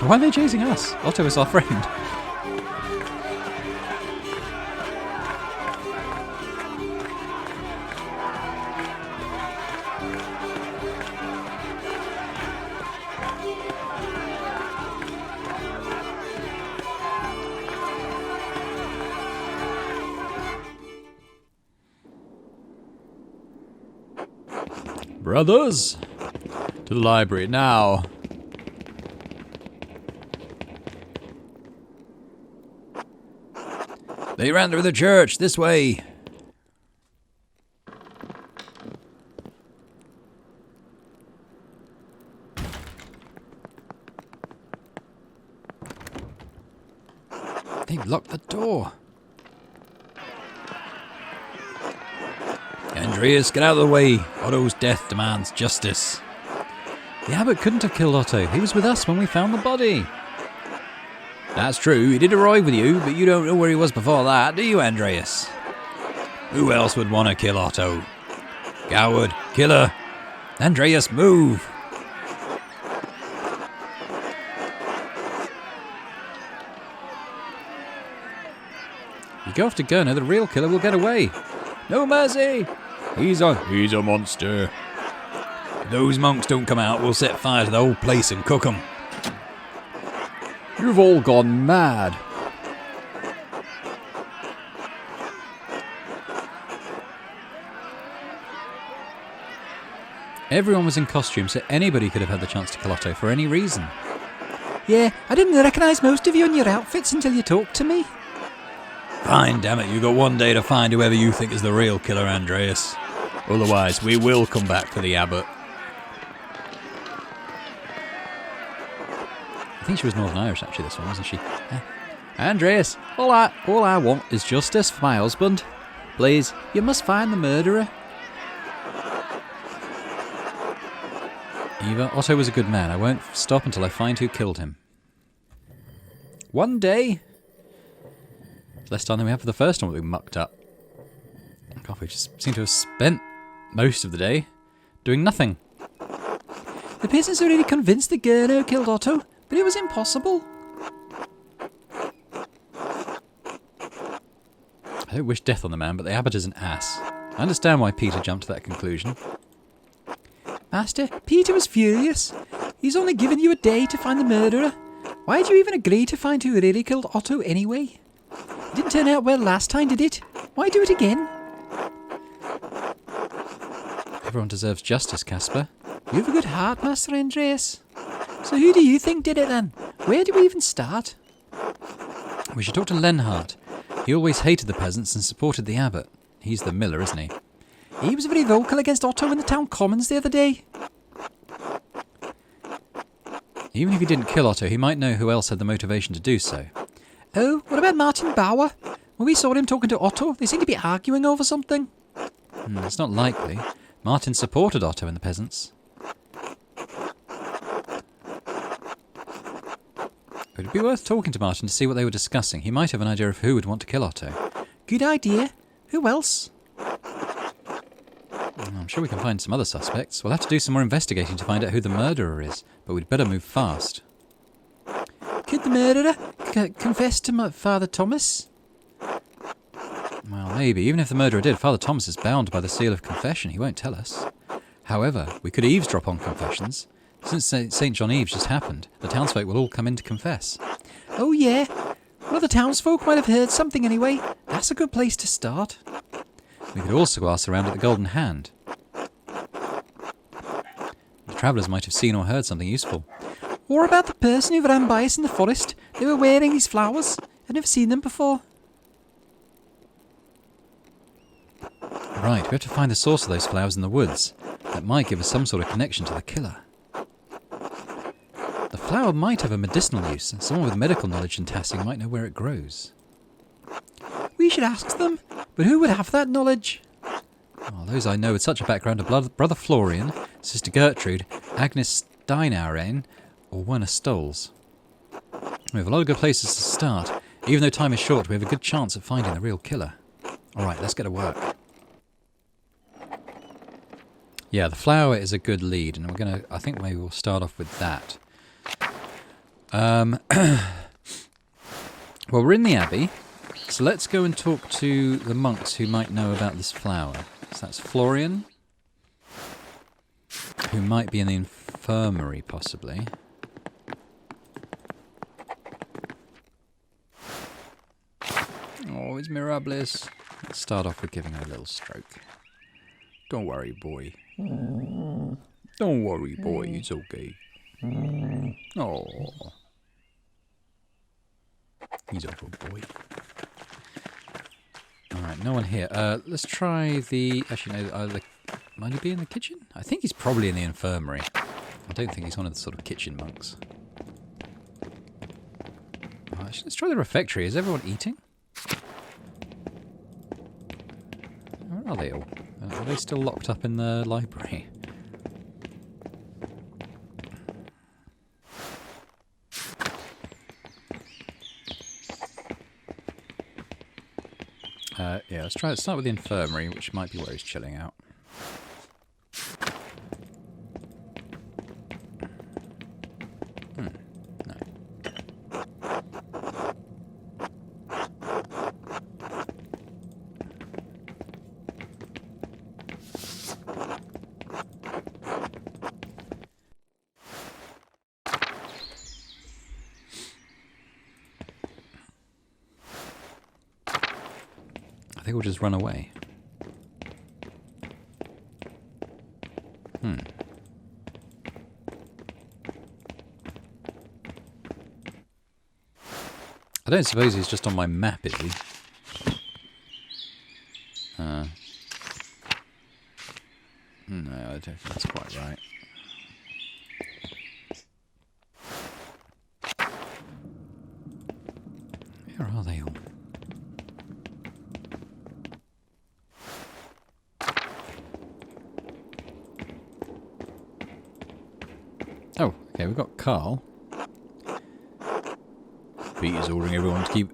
Why are they chasing us? Otto is our friend. Brothers, to the library now. They ran through the church, this way. They've locked the door. Andreas, get out of the way. Otto's death demands justice. The abbot couldn't have killed Otto. He was with us when we found the body. That's true, he did arrive with you, but you don't know where he was before that, do you, Andreas? Who else would want to kill Otto? Coward, killer. Andreas, move. You go after Gurner, the real killer will get away. No mercy. He's a monster. If those monks don't come out, we'll set fire to the whole place and cook them. You've all gone mad. Everyone was in costume, so anybody could have had the chance to kill Otto for any reason. Yeah, I didn't recognise most of you in your outfits until you talked to me. Fine, damn it, you got one day to find whoever you think is the real killer, Andreas. Otherwise, we will come back for the abbot. I think she was Northern Irish, actually, this one, wasn't she? Andreas, all I want is justice for my husband. Please, you must find the murderer. Eva, Otto was a good man. I won't stop until I find who killed him. One day. Less time than we had for the first one that we mucked up. God, we just seem to have spent most of the day doing nothing. The peasants are really convinced that Gurno killed Otto, but it was impossible. I don't wish death on the man, but the abbot is an ass. I understand why Peter jumped to that conclusion. Master, Peter was furious. He's only given you a day to find the murderer. Why did you even agree to find who really killed Otto anyway? It didn't turn out well last time, did it? Why do it again? Everyone deserves justice, Caspar. You have a good heart, Master Andreas. So who do you think did it then? Where do we even start? We should talk to Lenhart. He always hated the peasants and supported the abbot. He's the miller, isn't he? He was very vocal against Otto in the town commons the other day. Even if he didn't kill Otto, he might know who else had the motivation to do so. Oh, what about Martin Bauer? When we saw him talking to Otto, they seemed to be arguing over something. It's not likely. Martin supported Otto and the peasants. It would be worth talking to Martin to see what they were discussing. He might have an idea of who would want to kill Otto. Good idea. Who else? I'm sure we can find some other suspects. We'll have to do some more investigating to find out who the murderer is, but we'd better move fast. Could the murderer confess to Father Thomas? Well, maybe. Even if the murderer did, Father Thomas is bound by the seal of confession. He won't tell us. However, we could eavesdrop on confessions. Since St. John Eve's just happened, the townsfolk will all come in to confess. Oh yeah. Well, the townsfolk might have heard something anyway. That's a good place to start. We could also ask around at the Golden Hand. The travellers might have seen or heard something useful. Or about the person who ran by us in the forest. They were wearing these flowers. I'd never seen them before. Right, we have to find the source of those flowers in the woods. That might give us some sort of connection to the killer. The flower might have a medicinal use. Someone with medical knowledge and tasking might know where it grows. We should ask them, but who would have that knowledge? Well, those I know with such a background are Brother Florian, Sister Gertrude, Agnes Steinaueren, or Werner Stolz. We have a lot of good places to start. Even though time is short, we have a good chance of finding the real killer. Alright, let's get to work. Yeah, the flower is a good lead, and I think maybe we'll start off with that. Well, we're in the Abbey, so let's go and talk to the monks who might know about this flower. So that's Florian, who might be in the infirmary, possibly. Oh, it's Mirables. Let's start off with giving her a little stroke. Don't worry, boy. Don't worry, boy. It's okay. Oh. He's a good boy. Alright, no one here. Let's try the... Actually, no, might he be in the kitchen? I think he's probably in the infirmary. I don't think he's one of the sort of kitchen monks. Actually, let's try the refectory. Is everyone eating? Where are they all? Are they still locked up in the library? Yeah, let's start with the infirmary, which might be where he's chilling out. No. I think we'll just run away. I don't suppose he's just on my map, is he? No, I don't think that's quite right. Where are they all? Oh, okay, we've got Carl. Peter's ordering everyone to keep...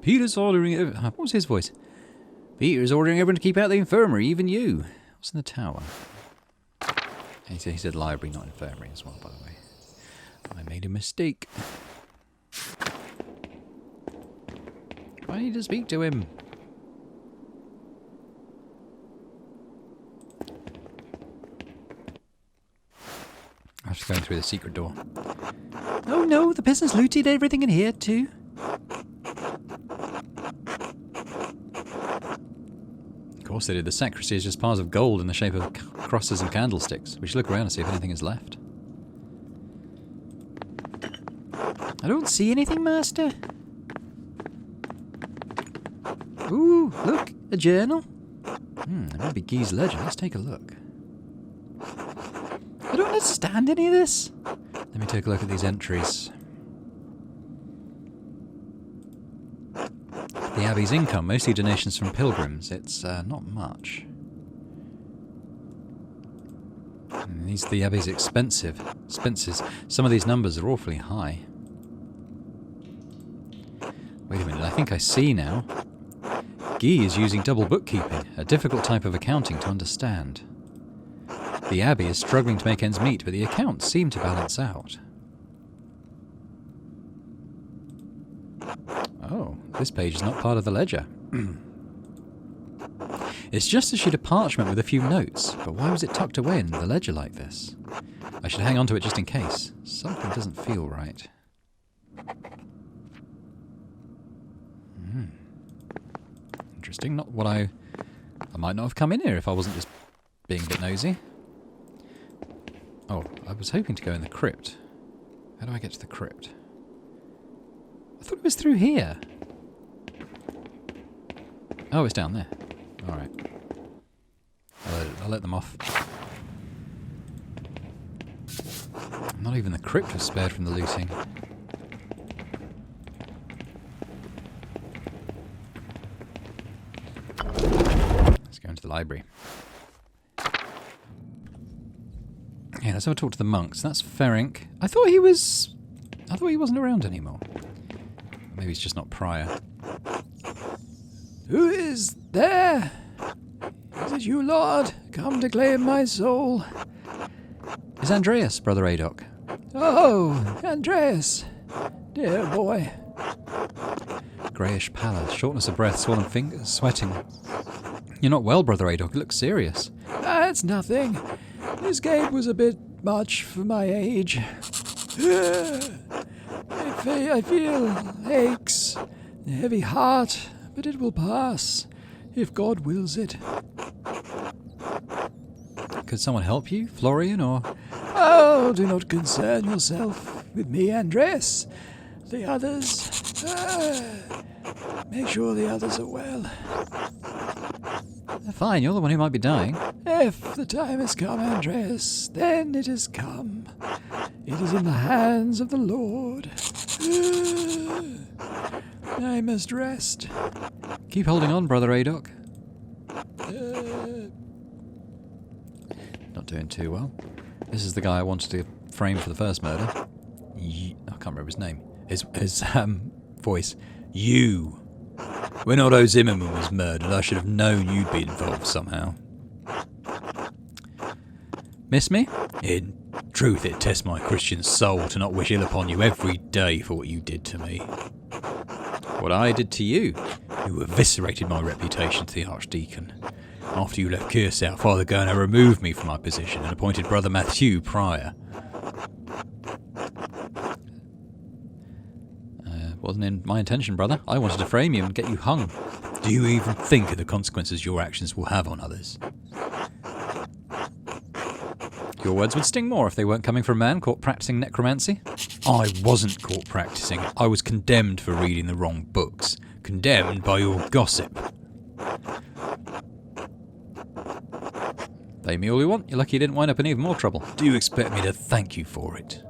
What was his voice? Peter's ordering everyone to keep out the infirmary, even you. What's in the tower? He said library, not infirmary as well, by the way. I made a mistake. I need to speak to him. I have to go through the secret door. Oh no, the peasants looted everything in here too. Of course they did. The sacristy is just piles of gold in the shape of crosses and candlesticks. We should look around and see if anything is left. I don't see anything, Master. Ooh, look, a journal. It might be Guy's legend. Let's take a look. I don't understand any of this. Let me take a look at these entries. The Abbey's income, mostly donations from pilgrims. It's not much. The Abbey's expenses. Some of these numbers are awfully high. Wait a minute, I think I see now. Guy is using double bookkeeping, a difficult type of accounting to understand. The Abbey is struggling to make ends meet, but the accounts seem to balance out. Oh, this page is not part of the ledger. It's just a sheet of parchment with a few notes, but why was it tucked away in the ledger like this? I should hang on to it just in case. Something doesn't feel right. Interesting. Not what I might not have come in here if I wasn't just being a bit nosy. Oh, I was hoping to go in the crypt. How do I get to the crypt? I thought it was through here. Oh, it's down there. Alright. I'll let them off. Not even the crypt was spared from the looting. Let's go into the library. Yeah, let's have a talk to the monks. That's Ferenc. I thought he wasn't around anymore. Maybe he's just not prior. Who is there? Is it you, Lord? Come to claim my soul. Is Andreas, Brother Adok? Oh, Andreas. Dear boy. Greyish pallor, shortness of breath, swollen fingers, sweating. You're not well, Brother Adok. You look serious. That's nothing. This gait was a bit much for my age. I feel aches, a heavy heart, but it will pass, if God wills it. Could someone help you, Florian, or... Oh, do not concern yourself with me, Andreas. The others... make sure the others are well. Fine, you're the one who might be dying. If the time has come, Andreas, then it has come. It is in the hands of the Lord. I must rest. Keep holding on, Brother Adok. Not doing too well. This is the guy I wanted to frame for the first murder. I can't remember his name. His voice. You. When Otto Zimmerman was murdered, I should have known you'd be involved somehow. Miss me? In truth, it tests my Christian soul to not wish ill upon you every day for what you did to me. What I did to you? You eviscerated my reputation to the Archdeacon. After you left Curacao, Father Gurner removed me from my position and appointed Brother Matthew prior. Wasn't in my intention, brother. I wanted to frame you and get you hung. Do you even think of the consequences your actions will have on others? Your words would sting more if they weren't coming from a man caught practicing necromancy. I wasn't caught practicing. I was condemned for reading the wrong books. Condemned by your gossip. Pay me all you want. You're lucky you didn't wind up in even more trouble. Do you expect me to thank you for it?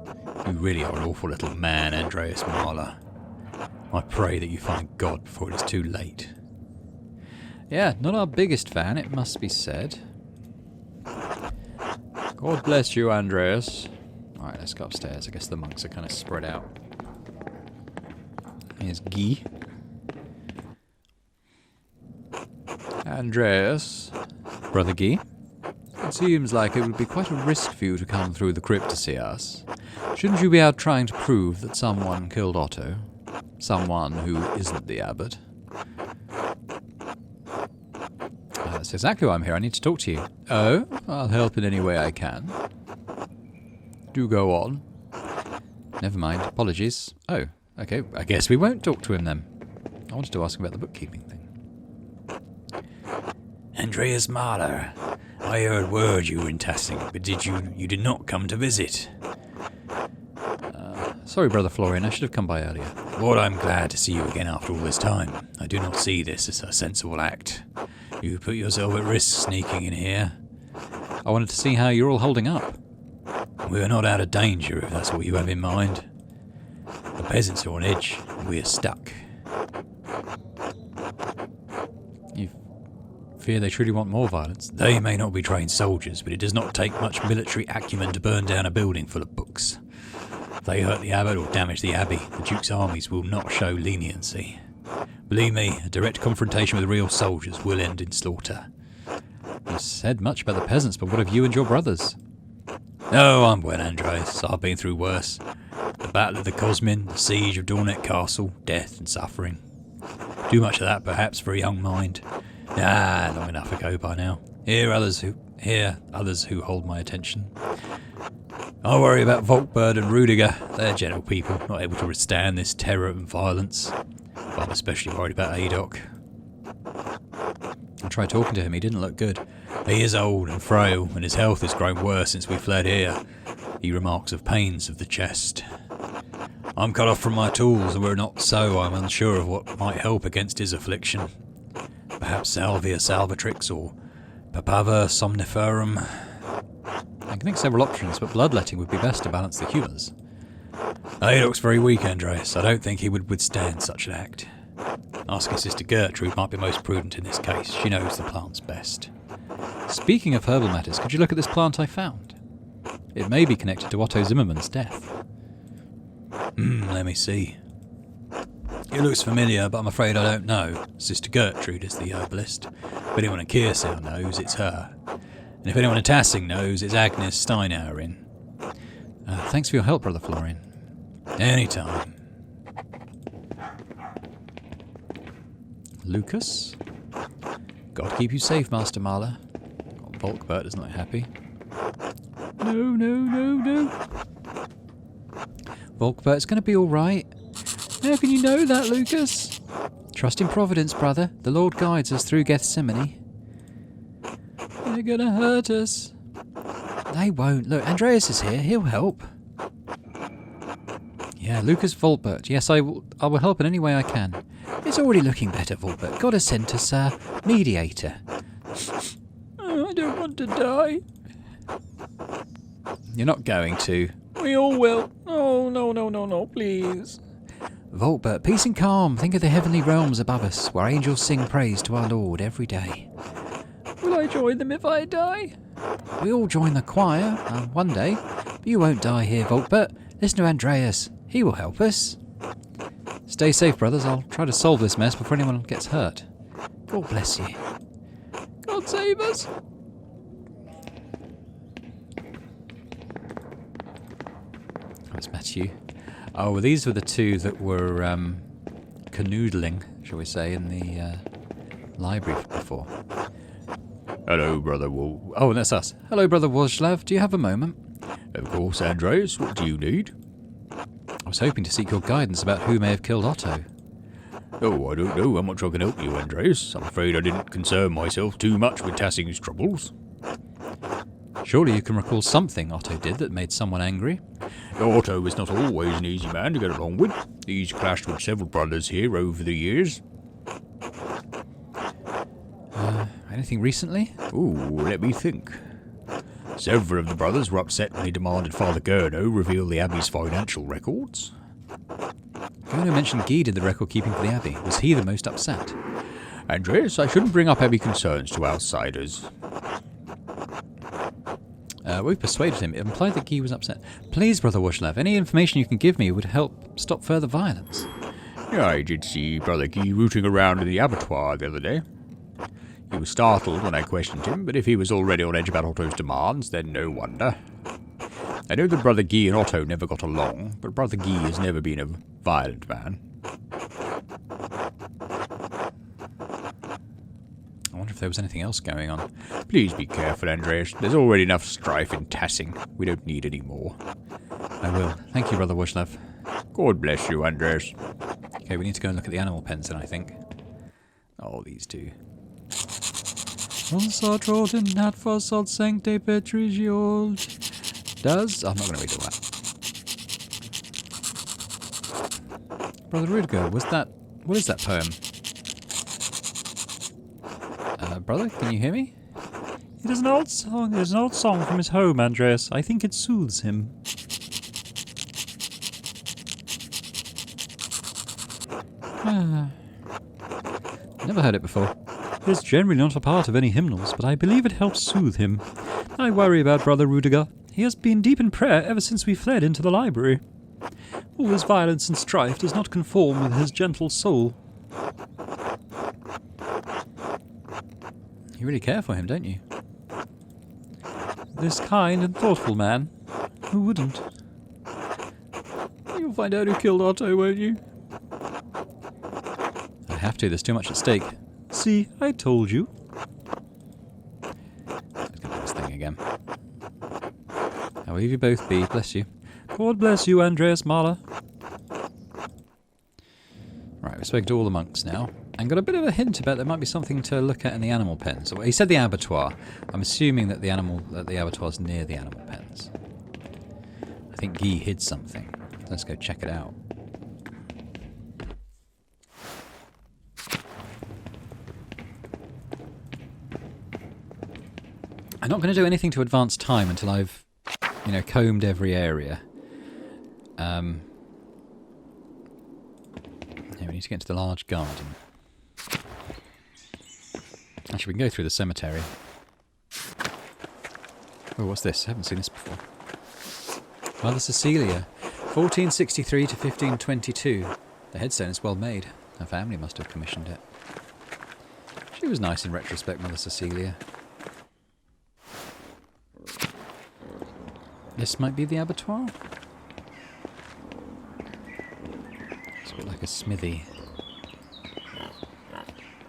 You really are an awful little man, Andreas Maler. I pray that you find God before it is too late. Yeah, not our biggest fan, it must be said. God bless you, Andreas. Alright, let's go upstairs. I guess the monks are kind of spread out. Here's Guy. Andreas. Brother Guy. It seems like it would be quite a risk for you to come through the crypt to see us. Shouldn't you be out trying to prove that someone killed Otto? Someone who isn't the abbot? That's exactly why I'm here. I need to talk to you. Oh, I'll help in any way I can. Do go on. Never mind. Apologies. Oh, okay. I guess we won't talk to him then. I wanted to ask him about the bookkeeping thing. Andreas Maler, I heard word you were in Tassing, but you did not come to visit. Sorry, Brother Florian. I should have come by earlier. Lord, I'm glad to see you again after all this time. I do not see this as a sensible act. You put yourself at risk sneaking in here. I wanted to see how you're all holding up. We are not out of danger, if that's what you have in mind. The peasants are on edge, and we are stuck. You fear they truly want more violence? They may not be trained soldiers, but it does not take much military acumen to burn down a building full of books. If they hurt the abbot or damage the abbey, the Duke's armies will not show leniency. Believe me, a direct confrontation with real soldiers will end in slaughter. You said much about the peasants, but what of you and your brothers? Oh, I'm well, Andreas. I've been through worse. The Battle of the Cosmin, the Siege of Dornet Castle, death and suffering. Too much of that, perhaps, for a young mind. Long enough ago by now. Here others who hold my attention. I worry about Volkberd and Rudiger. They're gentle people, not able to withstand this terror and violence. But I'm especially worried about Adok. I tried talking to him. He didn't look good. He is old and frail, and his health has grown worse since we fled here. He remarks of pains of the chest. I'm cut off from my tools, and were it not so, I'm unsure of what might help against his affliction. Perhaps Salvia salvatrix or Papava somniferum. I can think several options, but bloodletting would be best to balance the humours. Adok's very weak, Andreas. I don't think he would withstand such an act. Asking Sister Gertrude might be most prudent in this case. She knows the plants best. Speaking of herbal matters, could you look at this plant I found? It may be connected to Otto Zimmermann's death. Let me see. It looks familiar, but I'm afraid I don't know. Sister Gertrude is the herbalist. If anyone in Kiersau knows, it's her. And if anyone in Tassing knows, it's Agnes Steinauerin. Thanks for your help, Brother Florian. Anytime. Lucas? God keep you safe, Master Maler. Volkbert isn't that happy. No. Volkbert, it's going to be all right. How can you know that, Lucas? Trust in Providence, brother. The Lord guides us through Gethsemane. They're going to hurt us. They won't. Look, Andreas is here. He'll help. Yeah, Lucas Volkbert. Yes, I will help in any way I can. It's already looking better, Volkbert. God has sent us a mediator. I don't want to die. You're not going to. We all will. Oh, no, please. Volkbert, peace and calm. Think of the heavenly realms above us, where angels sing praise to our Lord every day. Will I join them if I die? We all join the choir one day, but you won't die here, Volkbert. Listen to Andreas. He will help us. Stay safe, brothers. I'll try to solve this mess before anyone gets hurt. God bless you. God save us. It's Matthew. Oh, well, these were the two that were canoodling, shall we say, in the library before. Hello, Brother Oh, that's us. Hello, Brother Wojslav. Do you have a moment? Of course, Andreas. What do you need? I was hoping to seek your guidance about who may have killed Otto. Oh, I don't know how much I can help you, Andreas. I'm afraid I didn't concern myself too much with Tassing's troubles. Surely you can recall something Otto did that made someone angry? Otto was not always an easy man to get along with. He's clashed with several brothers here over the years. Anything recently? Ooh, let me think. Several of the brothers were upset when he demanded Father Gurno reveal the Abbey's financial records. Gurno mentioned Guy did the record keeping for the Abbey. Was he the most upset? Andreas, I shouldn't bring up Abbey concerns to outsiders. We persuaded him. It implied that Guy was upset. Please, Brother Wojslav, any information you can give me would help stop further violence. Yeah, I did see Brother Guy rooting around in the abattoir the other day. He was startled when I questioned him, but if he was already on edge about Otto's demands, then no wonder. I know that Brother Guy and Otto never got along, but Brother Guy has never been a violent man. I wonder if there was anything else going on. Please be careful, Andreas. There's already enough strife in Tassing. We don't need any more. I will. Thank you, Brother Wojslav. God bless you, Andreas. Okay, we need to go and look at the animal pens then, I think. Oh, these two. Ons hat roten hat was als sancte Petrigiol. Does... I'm not going to read all that. Brother Rudiger, was that... What is that poem? Brother, can you hear me? It is an old song. It is an old song from his home, Andreas. I think it soothes him. Never heard it before. It is generally not a part of any hymnals, but I believe it helps soothe him. I worry about Brother Rudiger. He has been deep in prayer ever since we fled into the library. All this violence and strife does not conform with his gentle soul. You really care for him, don't you? This kind and thoughtful man. Who wouldn't? You'll find out who killed Otto, won't you? I have to, there's too much at stake. See, I told you. Let's go do this thing again. I'll leave you both be, bless you. God bless you, Andreas Maler. Right, we've spoken to all the monks now, and got a bit of a hint about there might be something to look at in the animal pens. Well, he said the abattoir. I'm assuming that the abattoir's near the animal pens. I think Guy hid something. Let's go check it out. I'm not going to do anything to advance time until I've, combed every area. Yeah, we need to get into the large garden. Actually, we can go through the cemetery. Oh, what's this? I haven't seen this before. Mother Cecilia, 1463 to 1522. The headstone is well made. Her family must have commissioned it. She was nice in retrospect, Mother Cecilia. This might be the abattoir. It's a bit like a smithy.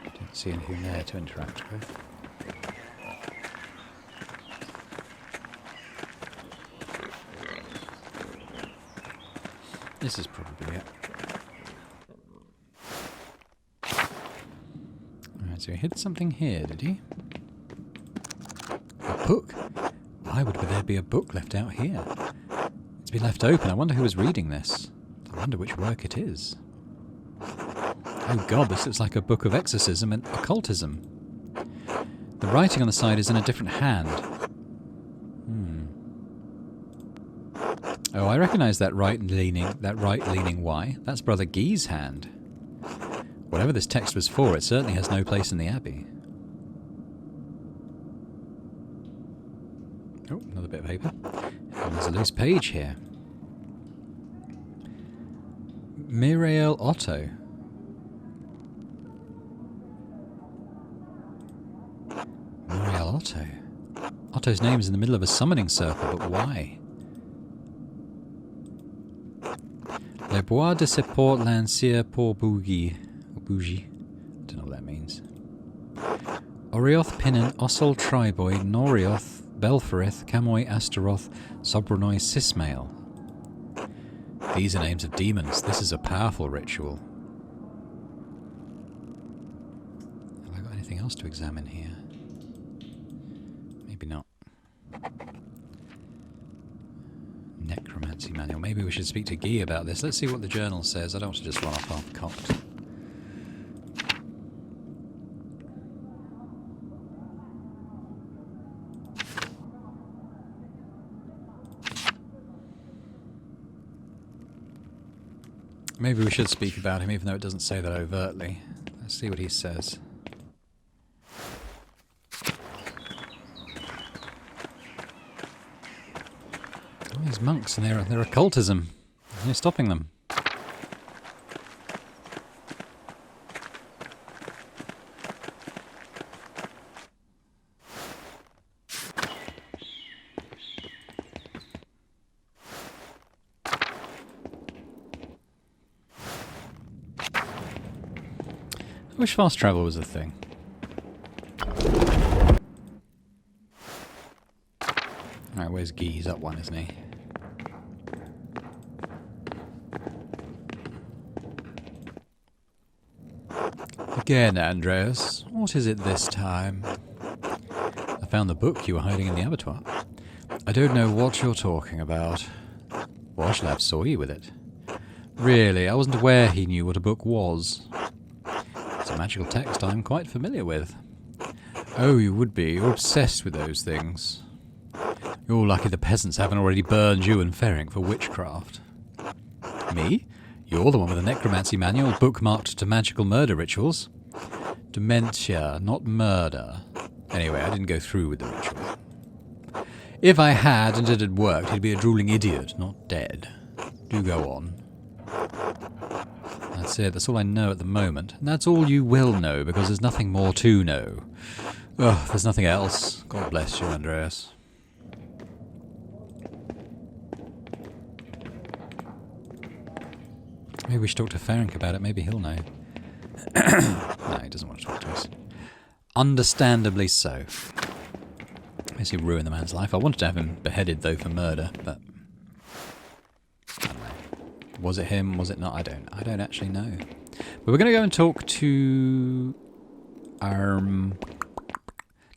Don't see anything there to interact with. This is probably it. Alright, so he hid something here, did he? A book? Why would there be a book left out here? It's been left open. I wonder who was reading this. I wonder which work it is. Oh god, this looks like a book of exorcism and occultism. The writing on the side is in a different hand. Oh, I recognise that right-leaning Y. That's Brother Guy's hand. Whatever this text was for, it certainly has no place in the Abbey. Oh, another bit of paper. And there's a loose page here. Mirael Otto. Mirael Otto. Otto's name is in the middle of a summoning circle, but why? Le bois de support lancier pour bougie. Bougie. I don't know what that means. Orioth Pinnen Ossol Triboy Norioth Belferith Camoy Astaroth Sobronoi Sismail. These are names of demons. This is a powerful ritual. Have I got anything else to examine here? Maybe not. Necromancy manual. Maybe we should speak to Guy about this. Let's see what the journal says. I don't want to just run off half-cocked. Maybe we should speak about him, even though it doesn't say that overtly. Let's see what he says. All these monks and their occultism. There's no stopping them. I wish fast travel was a thing. Alright, where's Guy? He's up one, isn't he? Again, Andreas, what is it this time? I found the book you were hiding in the abattoir. I don't know what you're talking about. Washlav saw you with it. Really, I wasn't aware he knew what a book was. It's a magical text I'm quite familiar with. Oh, you would be. You're obsessed with those things. You're lucky the peasants haven't already burned you and Ferenc for witchcraft. Me? You're the one with the necromancy manual bookmarked to magical murder rituals. Dementia, not murder. Anyway, I didn't go through with the ritual. If I had and it had worked, he'd be a drooling idiot, not dead. Do go on. That's it, that's all I know at the moment. And that's all you will know, because there's nothing more to know. Ugh, there's nothing else. God bless you, Andreas. Maybe we should talk to Ferenc about it, maybe he'll know. No, he doesn't want to talk to us. Understandably so. Basically ruined the man's life. I wanted to have him beheaded, though, for murder, but... I don't know. Was it him? Was it not? I don't actually know. But we're going to go and talk to...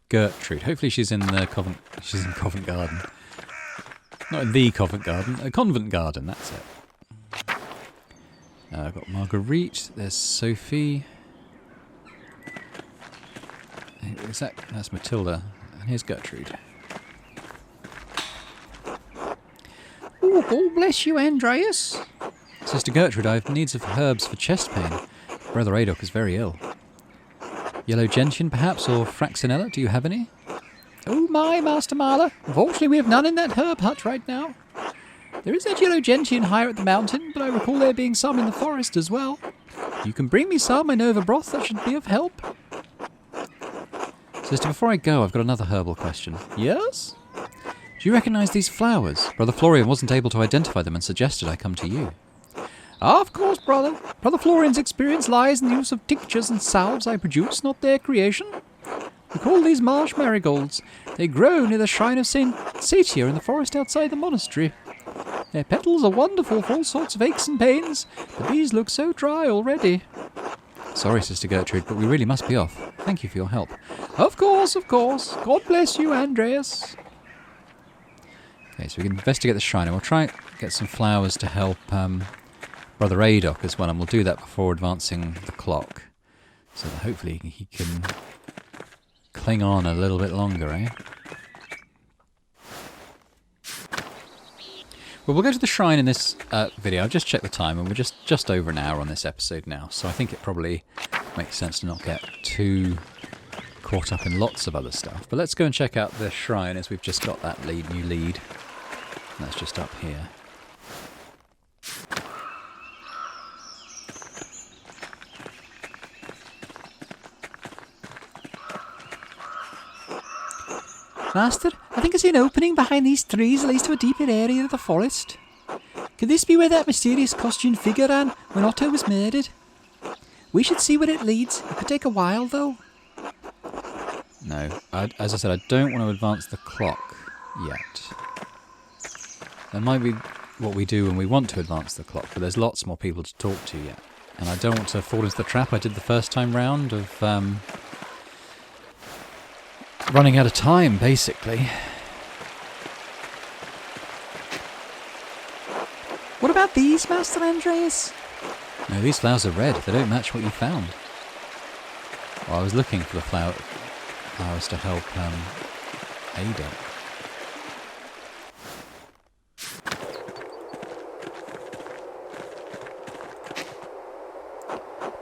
Gertrude. Hopefully she's in the Covent... She's in Covent Garden. Not in the Covent Garden. A Convent Garden, that's it. I've got Marguerite. There's Sophie. That's Matilda. And here's Gertrude. Oh, God bless you, Andreas. Sister Gertrude, I have needs of herbs for chest pain. Brother Adok is very ill. Yellow gentian, perhaps, or fraxinella? Do you have any? Oh my, Master Maler. Unfortunately, we have none in that herb hut right now. There is that yellow gentian higher at the mountain, but I recall there being some in the forest as well. You can bring me some, I know of a broth that should be of help. Sister, before I go, I've got another herbal question. Yes? Do you recognise these flowers? Brother Florian wasn't able to identify them and suggested I come to you. Of course, brother. Brother Florian's experience lies in the use of tinctures and salves I produce, not their creation. We call these marsh marigolds. They grow near the shrine of Saint Satia in the forest outside the monastery. Their petals are wonderful for all sorts of aches and pains, but these look so dry already. Sorry, Sister Gertrude, but we really must be off. Thank you for your help. Of course, of course. God bless you, Andreas. Okay, so we can investigate the shrine, and we'll try and get some flowers to help Brother Adok as well, and we'll do that before advancing the clock. So that hopefully he can cling on a little bit longer, eh? Well, we'll go to the shrine in this video. I've just checked the time, and we're just over an hour on this episode now, so I think it probably makes sense to not get too caught up in lots of other stuff. But let's go and check out the shrine, as we've just got that new lead. And that's just up here. Master, I think I see an opening behind these trees that leads to a deeper area of the forest. Could this be where that mysterious costumed figure ran when Otto was murdered? We should see where it leads. It could take a while, though. No, as I said, I don't want to advance the clock yet. That might be what we do when we want to advance the clock, but there's lots more people to talk to yet. And I don't want to fall into the trap I did the first time round of running out of time, basically. What about these, Master Andreas? No, these flowers are red. They don't match what you found. Well, I was looking for the flowers to help Ada.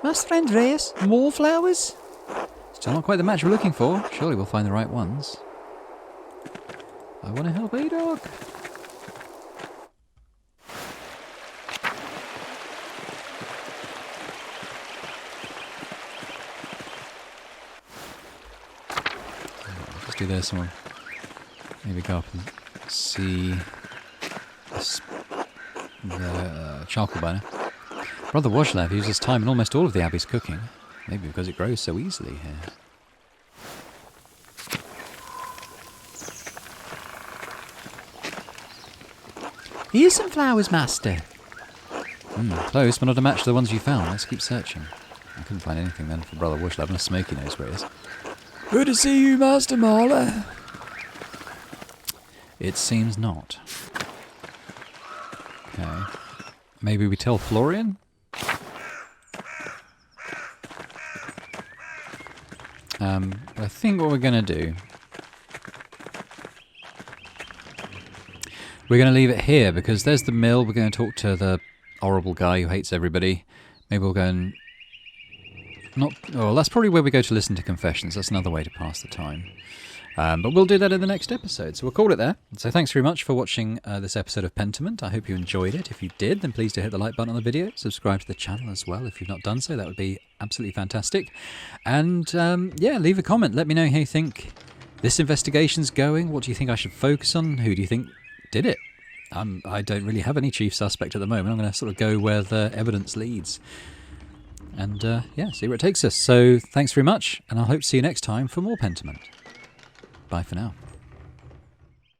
Master Andreas, more flowers? Still not quite the match we're looking for. Surely we'll find the right ones. I want to help Adok. Let's do this one. Maybe go up and see the charcoal burner. Brother Washlav uses time in almost all of the Abbey's cooking. Maybe because it grows so easily here. Here's some flowers, Master. Close, but not a match to the ones you found. Let's keep searching. I couldn't find anything then for Brother Wushlev, unless Smokey knows where it is. Good to see you, Master Maler. It seems not. Okay. Maybe we tell Florian? I think what we're going to do... We're going to leave it here, because there's the mill. We're going to talk to the horrible guy who hates everybody. Maybe we'll go and... that's probably where we go to listen to confessions. That's another way to pass the time. But we'll do that in the next episode. So we'll call it there. So thanks very much for watching this episode of Pentiment. I hope you enjoyed it. If you did, then please do hit the like button on the video. Subscribe to the channel as well if you've not done so. That would be absolutely fantastic. And yeah, leave a comment. Let me know how you think this investigation's going. What do you think I should focus on? Who do you think did it? I don't really have any chief suspect at the moment. I'm going to sort of go where the evidence leads. And yeah, see where it takes us. So thanks very much, and I hope to see you next time for more Pentiment. Bye for now.